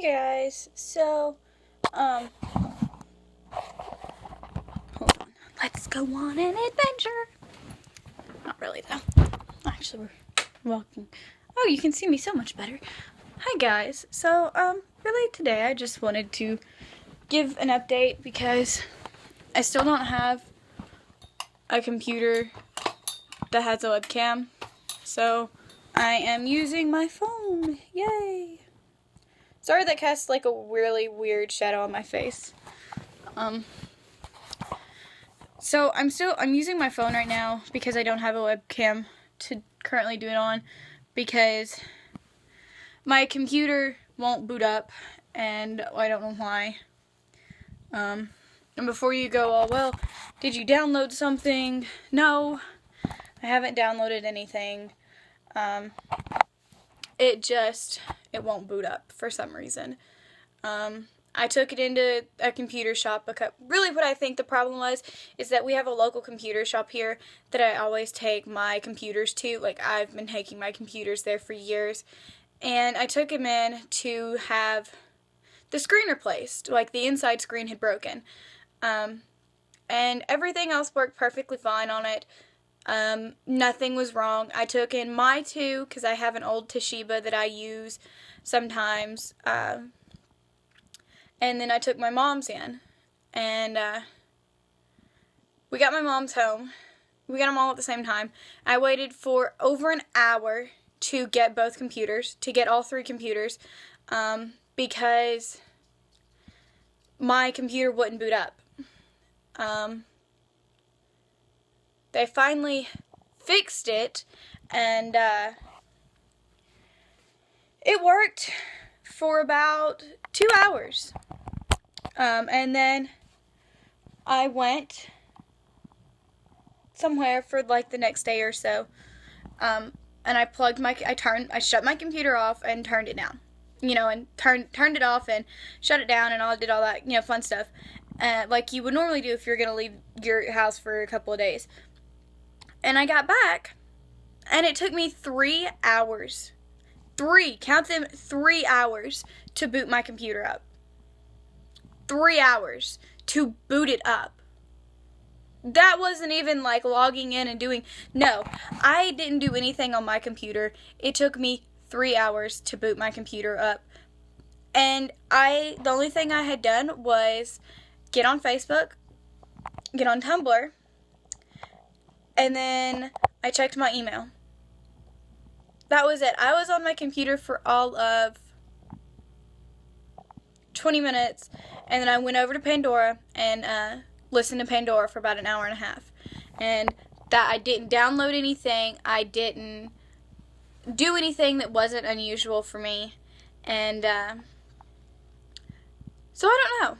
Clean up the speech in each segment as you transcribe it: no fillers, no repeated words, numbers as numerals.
Guys, so, hold on, let's go on an adventure. Not really, though. Actually, we're walking. Oh, you can see me so much better. Hi, guys. So, really today I just wanted to give an update because I still don't have a computer that has a webcam, so I am using my phone. Yay! Sorry that casts like a really weird shadow on my face. So I'm using my phone right now because I don't have a webcam to currently do it on because my computer won't boot up and I don't know why. And before you go, oh well, did you download something? No, I haven't downloaded anything. It won't boot up for some reason. I took it into a computer shop because really what I think the problem was is that we have a local computer shop here that I always take my computers to. Like, I've been taking my computers there for years. And I took them in to have the screen replaced. Like, the inside screen had broken. And everything else worked perfectly fine on it. Nothing was wrong. I took in my two because I have an old Toshiba that I use sometimes. And then I took my mom's in. And we got my mom's home. We got them all at the same time. I waited for over an hour to get both computers, to get all three computers, because my computer wouldn't boot up. They finally fixed it, and it worked for about 2 hours. And then I went somewhere for like the next day or so, and I shut my computer off and turned it down, and turned it off and shut it down, and did all that, fun stuff, like you would normally do if you're gonna leave your house for a couple of days. And I got back, and it took me 3 hours. 3 hours to boot my computer up. 3 hours to boot it up. That wasn't even like logging in and no, I didn't do anything on my computer. It took me 3 hours to boot my computer up. And the only thing I had done was get on Facebook, get on Tumblr, and then I checked my email. That was it. I was on my computer for all of 20 minutes, and then I went over to Pandora and listened to Pandora for about an hour and a half. And that I didn't download anything. I didn't do anything that wasn't unusual for me. And so I don't know.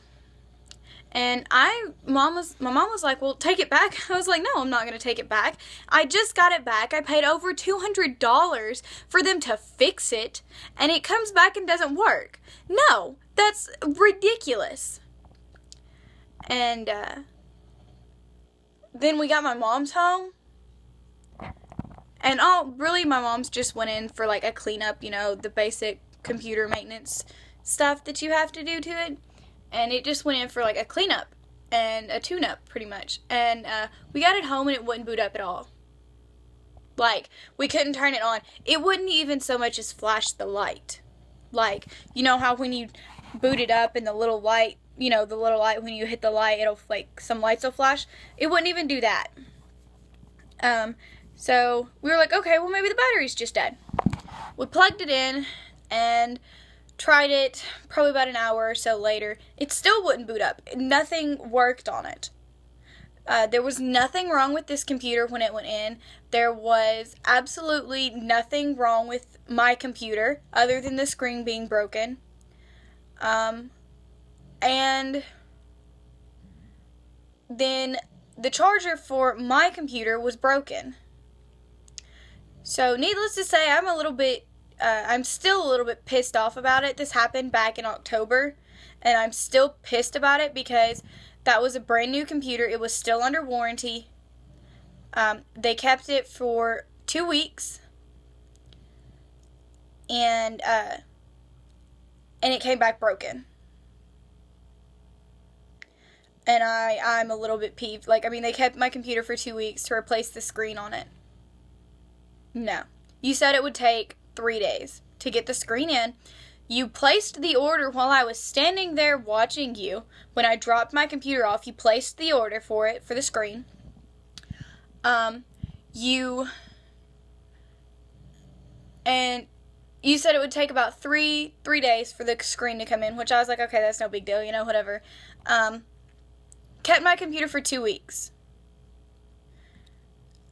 And my mom was like, well, take it back. I was like, no, I'm not going to take it back. I just got it back. I paid over $200 for them to fix it, and it comes back and doesn't work. No, that's ridiculous. And then we got my mom's home, and really my mom's just went in for like a cleanup, the basic computer maintenance stuff that you have to do to it. And it just went in for like a cleanup and a tune-up, pretty much. And we got it home and it wouldn't boot up at all. Like, we couldn't turn it on. It wouldn't even so much as flash the light. Like, you know how when you boot it up and the little light, when you hit the light, it'll, like, some lights will flash? It wouldn't even do that. So we were like, okay, well, maybe the battery's just dead. We plugged it in and tried it probably about an hour or so later. It still wouldn't boot up. Nothing worked on it. There was nothing wrong with this computer when it went in. There was absolutely nothing wrong with my computer other than the screen being broken. And then the charger for my computer was broken. So needless to say, I'm still a little bit pissed off about it. This happened back in October, and I'm still pissed about it because that was a brand new computer. It was still under warranty. They kept it for 2 weeks, and and it came back broken. And I'm a little bit peeved. Like, I mean, they kept my computer for 2 weeks to replace the screen on it. No. You said it would take 3 days to get the screen in. You placed the order while I was standing there watching you. When I dropped my computer off, you placed the order for it, for the screen. You said it would take about 3 days for the screen to come in, which I was like, okay, that's no big deal, you know, whatever. Kept my computer for 2 weeks.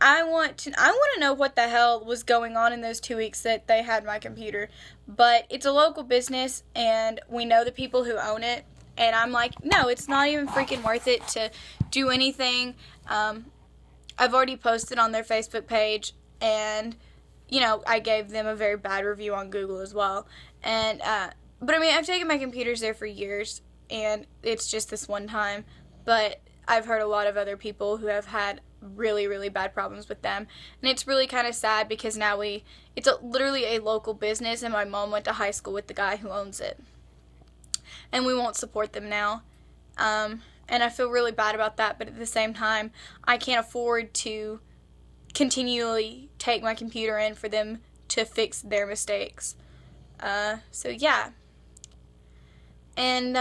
I want to know what the hell was going on in those 2 weeks that they had my computer. But it's a local business, and we know the people who own it. And I'm like, no, it's not even freaking worth it to do anything. I've already posted on their Facebook page, and, you know, I gave them a very bad review on Google as well. And, but I mean, I've taken my computers there for years, and it's just this one time. But I've heard a lot of other people who have had really, really bad problems with them. And it's really kind of sad because now it's literally a local business, and my mom went to high school with the guy who owns it. And we won't support them now. And I feel really bad about that, but at the same time, I can't afford to continually take my computer in for them to fix their mistakes. So yeah. And,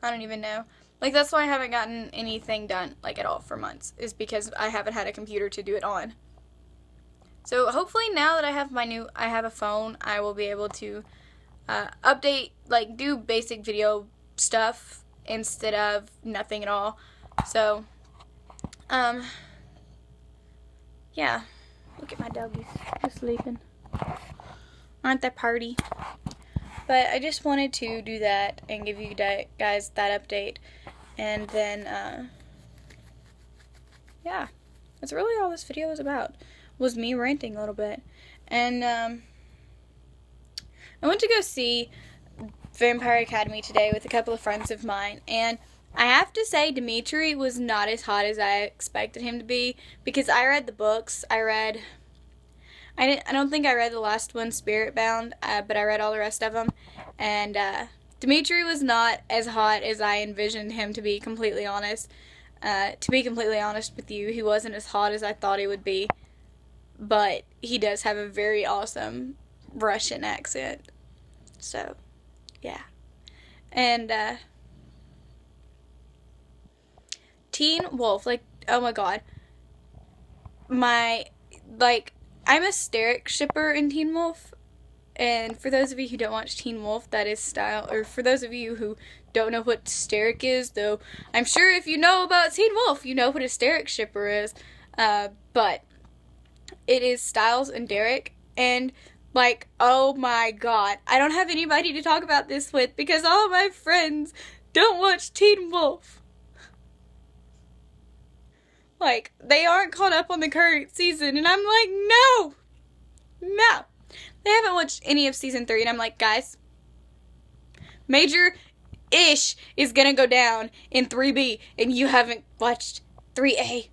I don't even know. Like, that's why I haven't gotten anything done, like, at all for months, is because I haven't had a computer to do it on. So hopefully now that I have a phone, I will be able to update, like, do basic video stuff instead of nothing at all. So, yeah. Look at my doggies. They're sleeping. Aren't they pretty? But I just wanted to do that and give you guys that update. And then, yeah. That's really all this video was about. Was me ranting a little bit. And, I went to go see Vampire Academy today with a couple of friends of mine. And I have to say, Dimitri was not as hot as I expected him to be. Because I read the books. I don't think I read the last one, Spiritbound, but I read all the rest of them. And Dimitri was not as hot as I envisioned him to be, completely honest. To be completely honest with you, he wasn't as hot as I thought he would be. But he does have a very awesome Russian accent. So, yeah. And, Teen Wolf, like, oh my god. I'm a Steric shipper in Teen Wolf, and for those of you who don't watch Teen Wolf, that is style, or for those of you who don't know what Steric is, though I'm sure if you know about Teen Wolf, you know what a Steric shipper is, but it is Styles and Derek, and, like, oh my god, I don't have anybody to talk about this with, because all of my friends don't watch Teen Wolf. Like, they aren't caught up on the current season, and I'm like, no! They haven't watched any of season 3, and I'm like, guys, Major Ish is gonna go down in 3B, and you haven't watched 3A.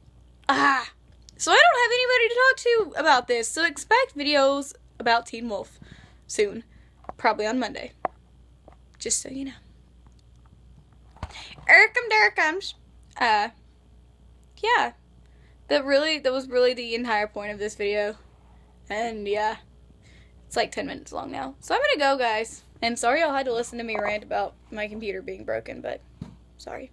So I don't have anybody to talk to about this, so expect videos about Teen Wolf soon. Probably on Monday. Just so you know. Erkums. Yeah. That was really the entire point of this video. And yeah. It's like 10 minutes long now. So I'm gonna go, guys. And sorry y'all had to listen to me rant about my computer being broken, but sorry.